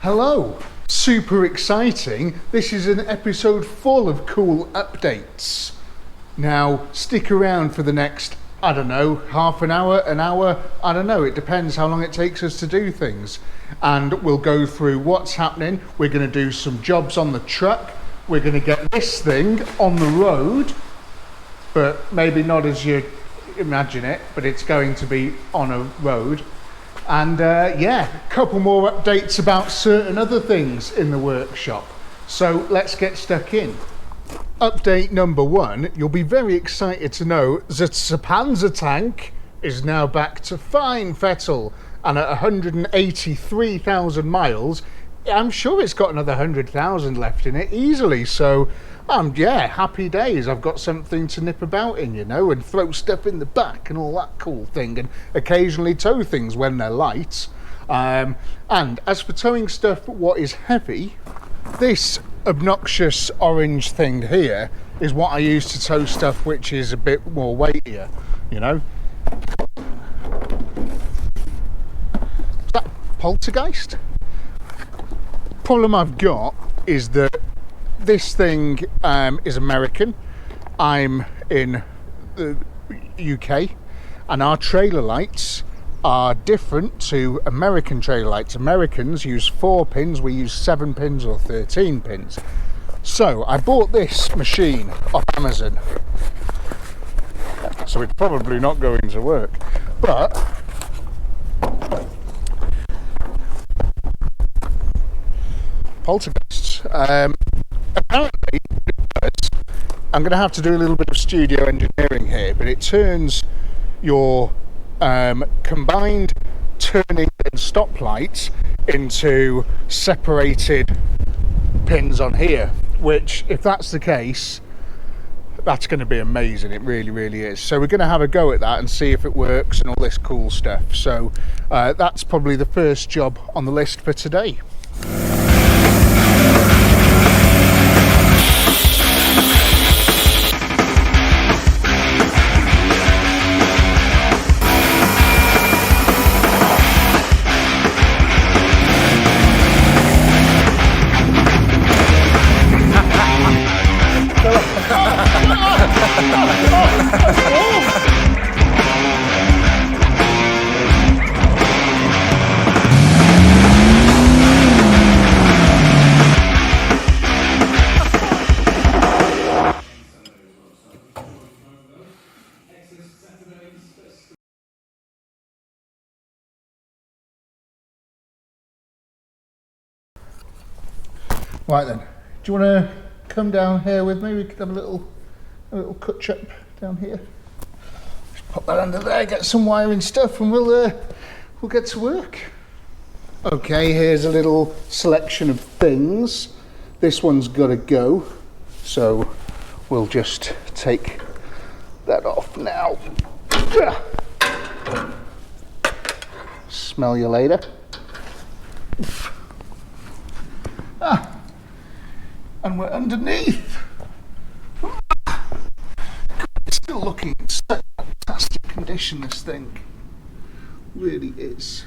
Hello, super exciting. This is an episode full of cool updates. Now, stick around for the next, I don't know, half an hour, I don't know, it depends how long it takes us to do things. And we'll go through what's happening. We're going to do some jobs on the truck. We're going to get this thing on the road, but maybe not as you imagine it, but it's going to be on a road. And yeah, a couple more updates about certain other things in the workshop. So let's get stuck in. Update number one, you'll be very excited to know that the Panzer tank is now back to fine fettle, and at 183,000 miles, I'm sure it's got another 100,000 left in it easily. So yeah, happy days. I've got something to nip about in, you know, and throw stuff in the back and all that cool thing, and occasionally tow things when they're light. And as for towing stuff what is heavy, this obnoxious orange thing here is what I use to tow stuff which is a bit more weightier, you know. Is that poltergeist? Problem I've got is that this thing is American. I'm in the UK, and our trailer lights are different to American trailer lights. Americans use 4 pins, we use 7 pins or 13 pins. So I bought this machine off Amazon. So it's probably not going to work, but poltergeists. Apparently, I'm going to have to do a little bit of studio engineering here, but it turns your combined turning and stop lights into separated pins on here, which, if that's the case, that's going to be amazing. It really, really is. So we're going to have a go at that and see if it works and all this cool stuff. So that's probably the first job on the list for today. Right then, do you want to come down here with me? We could have a little cut up down here. Just pop that under there, get some wiring stuff, and we'll get to work. Okay, here's a little selection of things. This one's got to go, so we'll just take that off now. Smell you later. And we're underneath. It's still looking in such fantastic condition, this thing. Really is.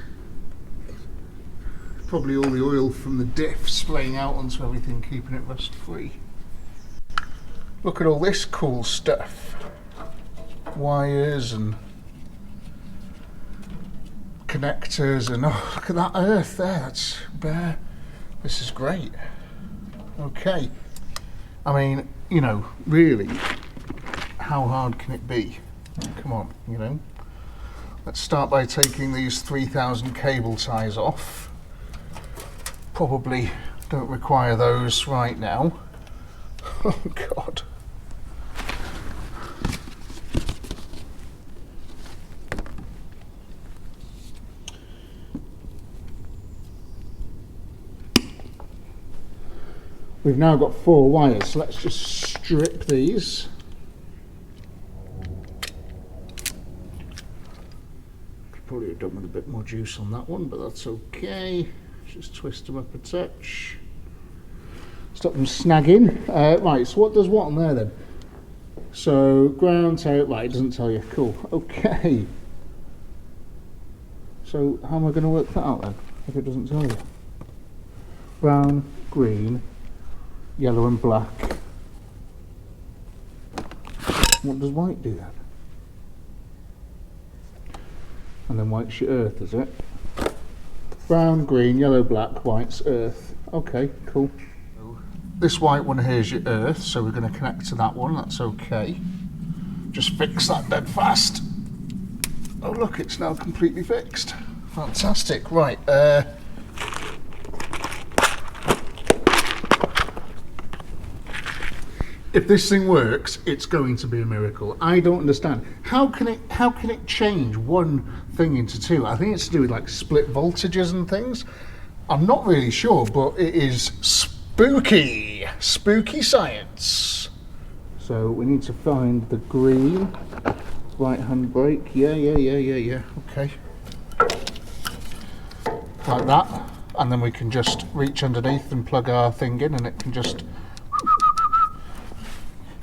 Probably all the oil from the diff splaying out onto everything, keeping it rust free. Look at all this cool stuff. Wires and connectors, and oh, look at that earth there, that's bare. This is great. Okay, I mean, you know, really, how hard can it be? Come on, you know. Let's start by taking these 3000 cable ties off. Probably don't require those right now. Oh God. We've now got 4 wires, so let's just strip these. Could probably have done with a bit more juice on that one, but that's okay. Just twist them up a touch. Stop them snagging. Right, so what does what on there then? So ground, tail, right, it doesn't tell you. Cool, okay. So how am I going to work that out then, if it doesn't tell you? brown, green, yellow and black. What does white do then? And then white's your earth, is it? Brown, green, yellow, black, white's earth. Okay, cool. This white one here is your earth, so we're going to connect to that one, that's okay. Just fix that dead fast. Oh look, it's now completely fixed. Fantastic, right. If this thing works, it's going to be a miracle. I don't understand. How can it change one thing into two? I think it's to do with like split voltages and things. I'm not really sure, but it is spooky. Spooky science. So we need to find the green right hand brake. Yeah. Okay. Like that. And then we can just reach underneath and plug our thing in and it can just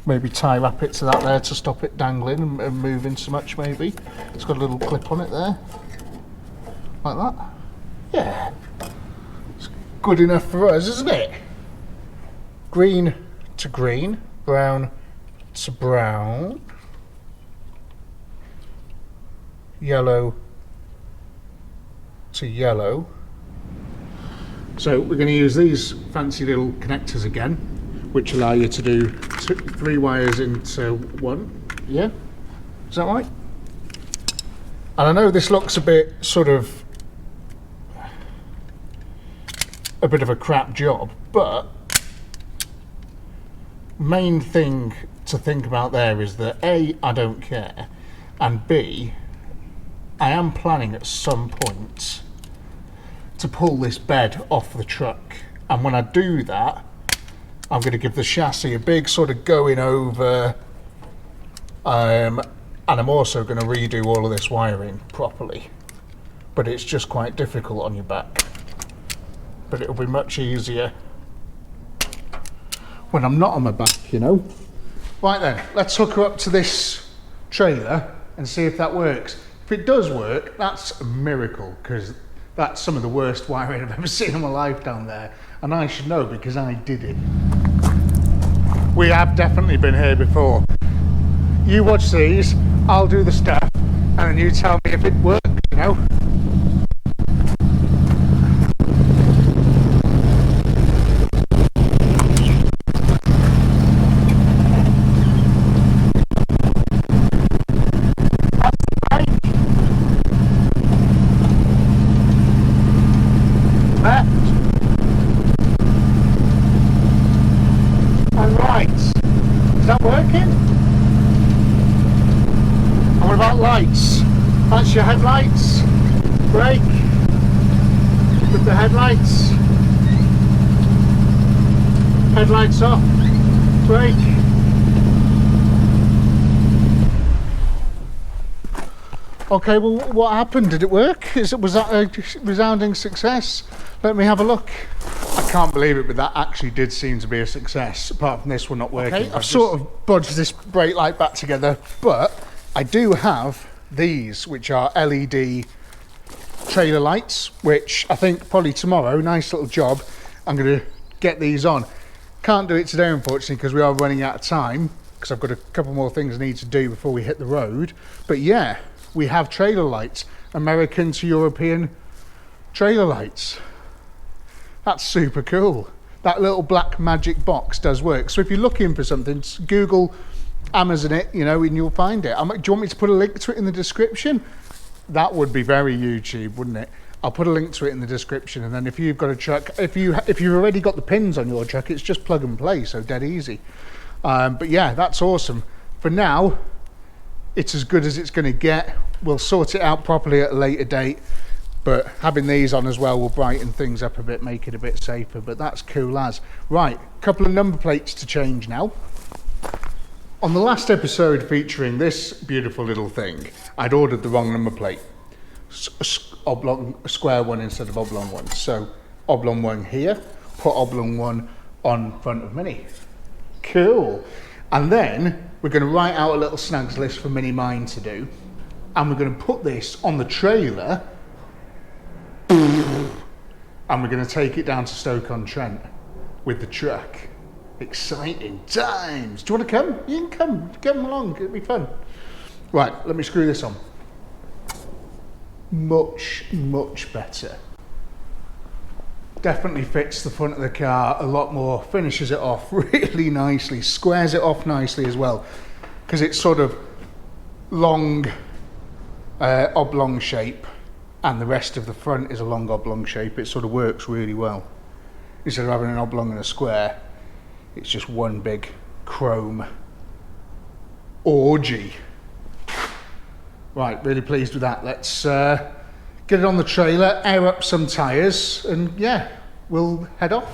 maybe wrap it to that there to stop it dangling and moving so much maybe. It's got a little clip on it there. Like that. Yeah. It's good enough for us, isn't it? Green to green, brown to brown, yellow to yellow. So we're going to use these fancy little connectors again, which allow you to do 3 wires into one. Yeah, is that right? And I know this looks a bit a bit of a crap job, but main thing to think about there is that A, I don't care, and B, I am planning at some point to pull this bed off the truck, and when I do that I'm going to give the chassis a big going over, and I'm also going to redo all of this wiring properly, but it's just quite difficult on your back, but it'll be much easier when I'm not on my back, you know. Right then, let's hook her up to this trailer and see if that works. If it does work, that's a miracle, because that's some of the worst wiring I've ever seen in my life down there, and I should know because I did it. We have definitely been here before. You watch these, I'll do the stuff, and then you tell me if it works, you know. Lights. That's your headlights. Brake. With the headlights. Headlights off. Brake. Okay, well, what happened? Did it work? Was that a resounding success? Let me have a look. I can't believe it, but that actually did seem to be a success, apart from this one not working. Okay, I've sort of bodged this brake light back together, but I do have these, which are LED trailer lights, which I think probably tomorrow, nice little job, I'm going to get these on. Can't do it today, unfortunately, because we are running out of time, because I've got a couple more things I need to do before we hit the road. But yeah, we have trailer lights, American to European trailer lights. That's super cool. That little black magic box does work. So if you're looking for something, Google Amazon it, you know, and you'll find it. Do you want me to put a link to it in the description? That would be very YouTube, wouldn't it? I'll put a link to it in the description, and then if you've got a truck, if you've already got the pins on your truck, it's just plug and play, so dead easy. But yeah, that's awesome. For now, it's as good as it's going to get. We'll sort it out properly at a later date, but having these on as well will brighten things up a bit, make it a bit safer. But that's cool as. Right, couple of number plates to change now. On the last episode featuring this beautiful little thing, I'd ordered the wrong number plate. Oblong, square one instead of oblong one. So oblong one here, put oblong one on front of Mini. Cool. And then we're going to write out a little snags list for Mini Mine to do. And we're going to put this on the trailer and we're going to take it down to Stoke-on-Trent with the truck. Exciting times. Do you want to come? You can come along, it'll be fun. Right, let me screw this on. Much better. Definitely fits the front of the car a lot more, finishes it off really nicely, squares it off nicely as well, because it's sort of long, oblong shape, and the rest of the front is a long oblong shape. It sort of works really well. Instead of having an oblong and a square, it's just one big chrome orgy. Right, really pleased with that. Let's get it on the trailer, air up some tyres, and yeah, we'll head off.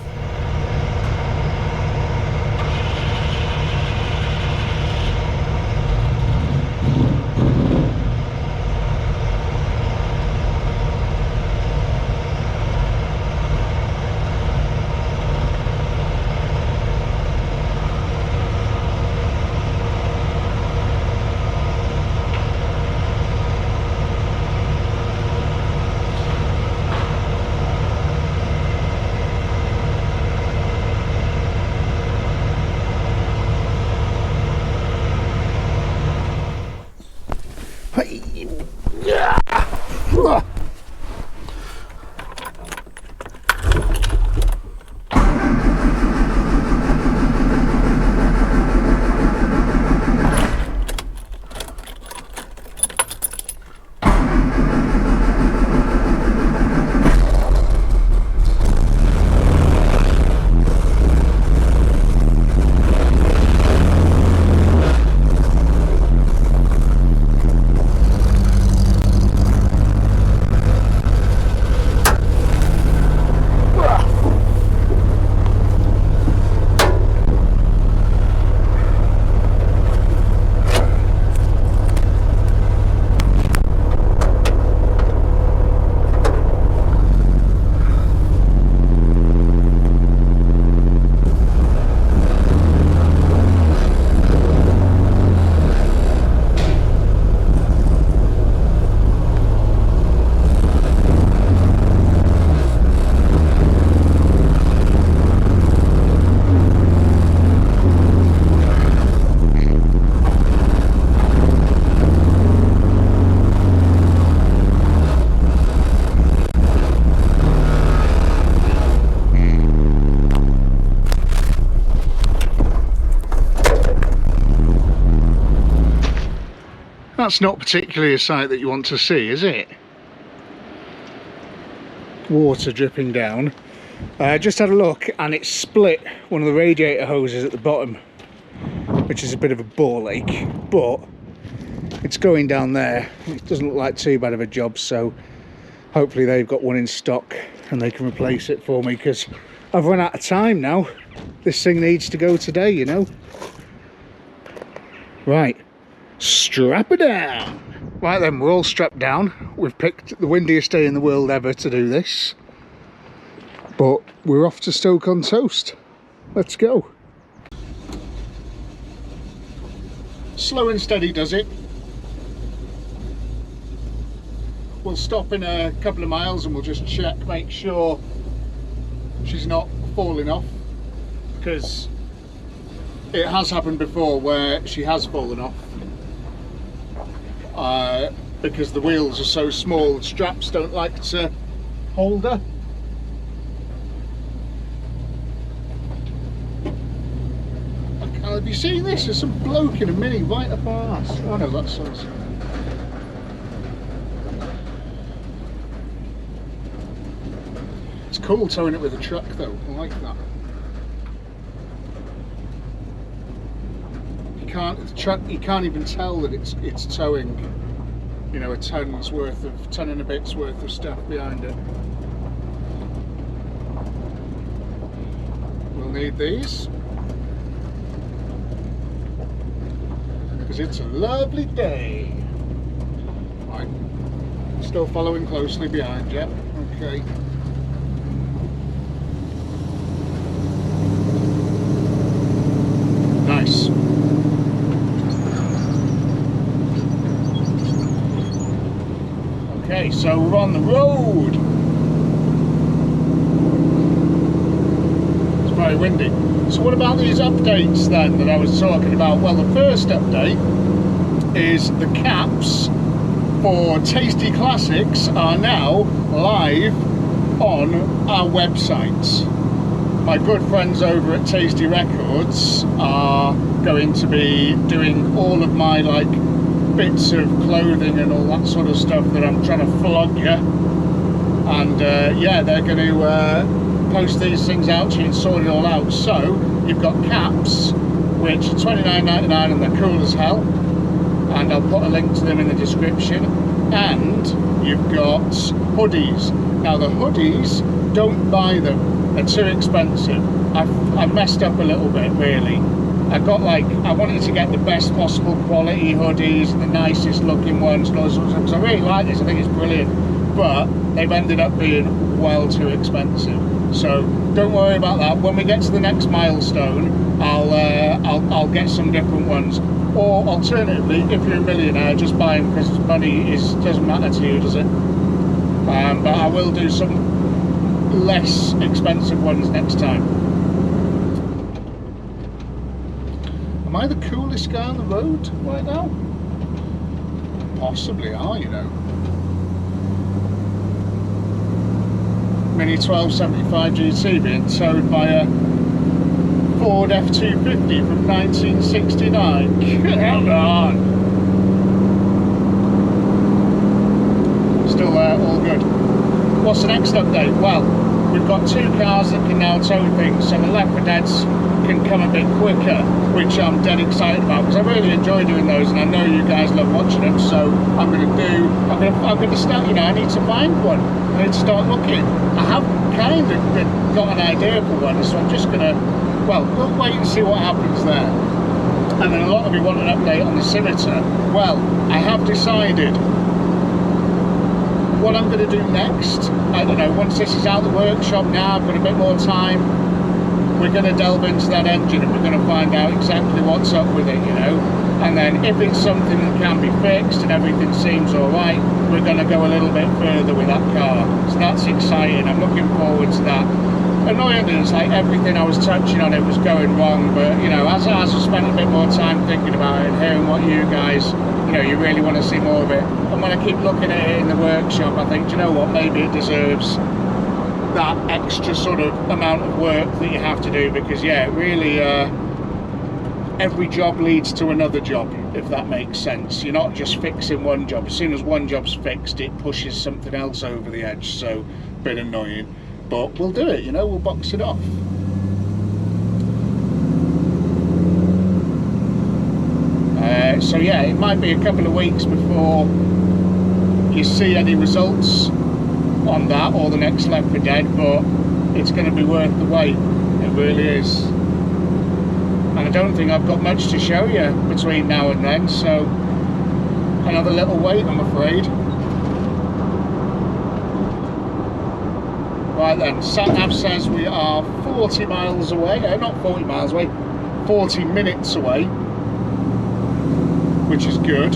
That's not particularly a sight that you want to see, is it? Water dripping down. I just had a look and it split one of the radiator hoses at the bottom, which is a bit of a ball ache, but it's going down there. It doesn't look like too bad of a job, so hopefully they've got one in stock and they can replace it for me, because I've run out of time now. This thing needs to go today, you know. Right, strap it down. Right then, we're all strapped down. We've picked the windiest day in the world ever to do this, but we're off to Stoke-on-Toast. Let's go. Slow and steady does it. We'll stop in a couple of miles and we'll just check, make sure she's not falling off, because it has happened before where she has fallen off. Because the wheels are so small, the straps don't like to hold her. Have you seen this? There's some bloke in a Mini right up our arse. Oh no, that's us. It's cool towing it with a truck though, I like that. You can't even tell that it's towing, you know, a ton and a bit's worth of stuff behind it. We'll need these, because it's a lovely day. Right, still following closely behind you. Okay. Nice. Okay, so we're on the road. very windy. So what about these updates then that I was talking about? Well, the first update is the caps for Tasty Classics are now live on our website. My good friends over at Tasty Records are going to be doing all of my like bits of clothing and all that sort of stuff that I'm trying to flog you, and yeah, they're going to post these things out to you and sort it all out. So you've got caps which are $29.99 and they're cool as hell, and I'll put a link to them in the description. And you've got hoodies. Now the hoodies, don't buy them, they're too expensive. I've messed up a little bit really. I wanted to get the best possible quality hoodies, the nicest looking ones and all sorts of, because I really like this, I think it's brilliant, but they've ended up being well too expensive. So don't worry about that. When we get to the next milestone, I'll get some different ones. Or alternatively, if you're a millionaire, just buy them because money doesn't matter to you, does it? But I will do some less expensive ones next time. Am I the coolest guy on the road right now? Possibly are, you know. Mini 1275 GT being towed by a Ford F250 from 1969. Come on! Still there, all good. What's the next update? Well, we've got 2 cars that can now tow things, so the Leopard Heads can come a bit quicker, which I'm dead excited about because I really enjoy doing those, and I know you guys love watching them. So I'm going to start. You know, I need to find one. I need to start looking. I have kind of got an idea for one, so I'm just going to. Well, we'll wait and see what happens there. And then a lot of you want an update on the Scimitar. Well, I have decided what I'm going to do next. I don't know, once this is out of the workshop now, I've got a bit more time, we're going to delve into that engine and we're going to find out exactly what's up with it, you know. And then if it's something that can be fixed and everything seems alright, we're going to go a little bit further with that car. So that's exciting, I'm looking forward to that. Annoyingly, it's like everything I was touching on it was going wrong, but you know, as I spent a bit more time thinking about it and hearing what you guys, you know, you really want to see more of it, and when I keep looking at it in the workshop, I think, do you know what, maybe it deserves that extra sort of amount of work that you have to do, because yeah, it really every job leads to another job, if that makes sense. You're not just fixing one job. As soon as one job's fixed, it pushes something else over the edge, so a bit annoying. But we'll do it, you know, we'll box it off. So yeah, it might be a couple of weeks before you see any results on that or the next Leopard Dead, but it's going to be worth the wait. It really is. And I don't think I've got much to show you between now and then, so another little wait, I'm afraid. Right then, sat-nav says we are 40 miles away, not 40 miles away, 40 minutes away, which is good.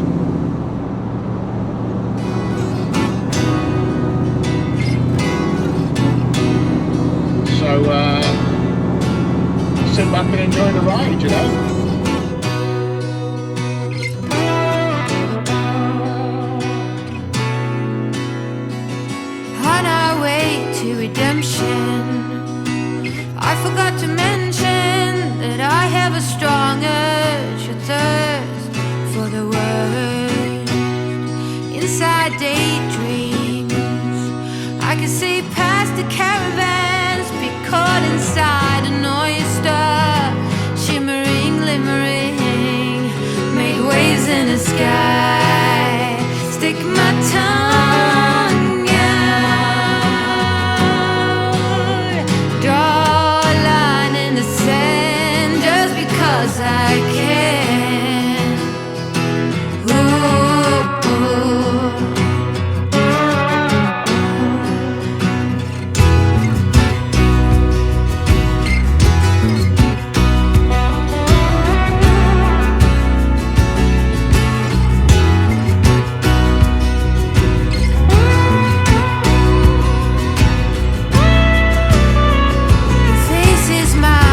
So, sit back and enjoy the ride, you know. Redemption. I forgot to mention that I have a strong urge, a thirst for the word. Inside daydreams, I can see past the caravans, be caught inside an oyster, shimmering, glimmering, make waves in the sky. Stick my tongue. I can. Your face is mine.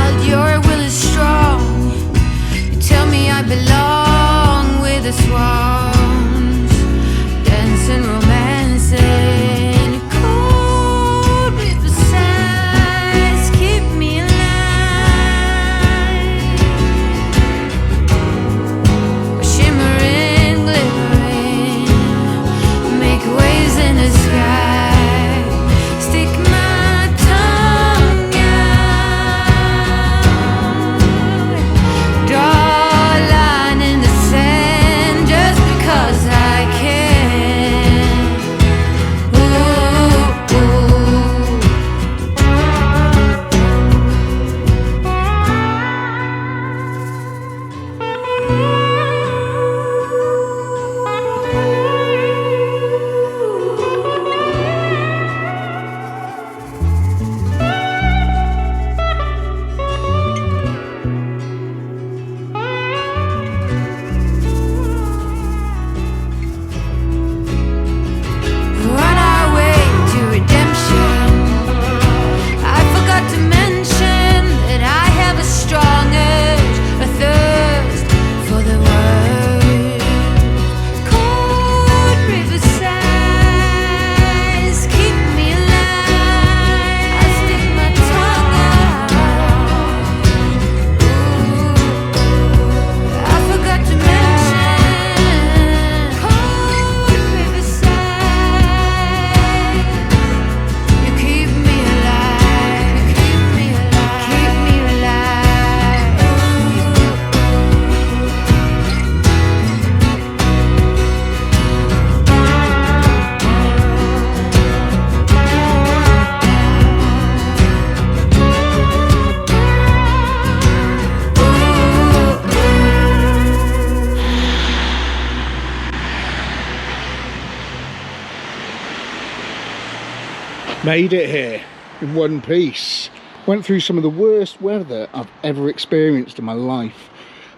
Made it here in one piece. Went through some of the worst weather I've ever experienced in my life.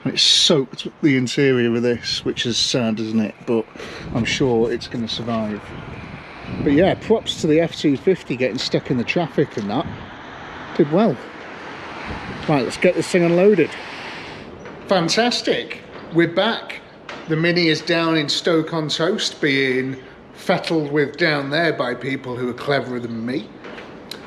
And it's soaked the interior of this, which is sad, isn't it? But I'm sure it's going to survive. But yeah, props to the F250 getting stuck in the traffic and that. Did well. Right, let's get this thing unloaded. Fantastic. We're back. The Mini is down in Stoke-on-Toast, being fettled with down there by people who are cleverer than me.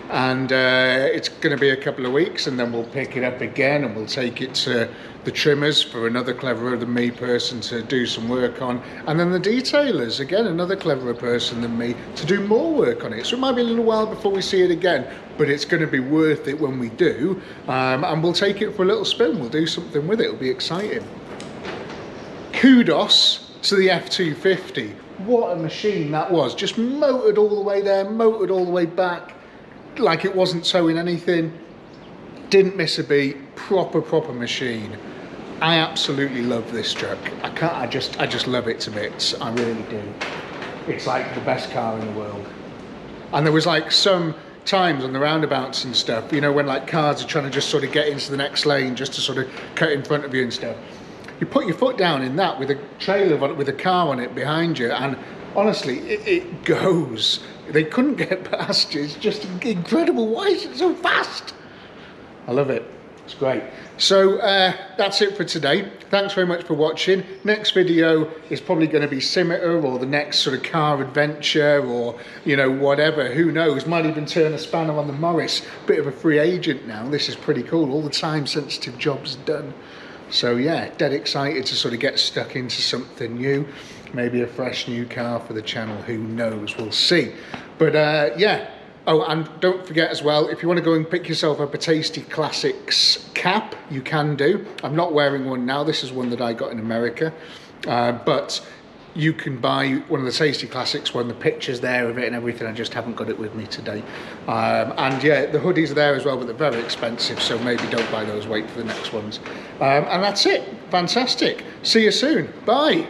And it's going to be a couple of weeks, and then we'll pick it up again and we'll take it to the trimmers for another cleverer than me person to do some work on, and then the detailers, again another cleverer person than me, to do more work on it. So it might be a little while before we see it again, but it's going to be worth it when we do, and we'll take it for a little spin. We'll do something with it. It'll be exciting. Kudos to the F250. What a machine that was. Just motored all the way there, motored all the way back, like it wasn't towing anything. Didn't miss a beat. Proper machine. I absolutely love this truck. I just love it to bits. I really do. It's like the best car in the world. And there was like some times on the roundabouts and stuff, you know, when like cars are trying to just sort of get into the next lane just to sort of cut in front of you and stuff. You put your foot down in that with a trailer on it, with a car on it behind you, and honestly, it goes. They couldn't get past you. It's just incredible. Why is it so fast? I love it. It's great. So that's it for today. Thanks very much for watching. Next video is probably going to be Scimitar, or the next sort of car adventure, or you know, whatever, who knows. Might even turn a spanner on the Morris. Bit of a free agent now. This is pretty cool. All the time sensitive jobs done. So yeah, dead excited to sort of get stuck into something new. Maybe a fresh new car for the channel, who knows, we'll see. But yeah. Oh, and don't forget as well, if you want to go and pick yourself up a Tasty Classics cap, you can do. I'm not wearing one now. This is one that I got in America. But you can buy one of the Tasty Classics one. The picture's there of it and everything. I just haven't got it with me today. And yeah, the hoodies are there as well, but they're very expensive. So maybe don't buy those. Wait for the next ones. And that's it. Fantastic. See you soon. Bye.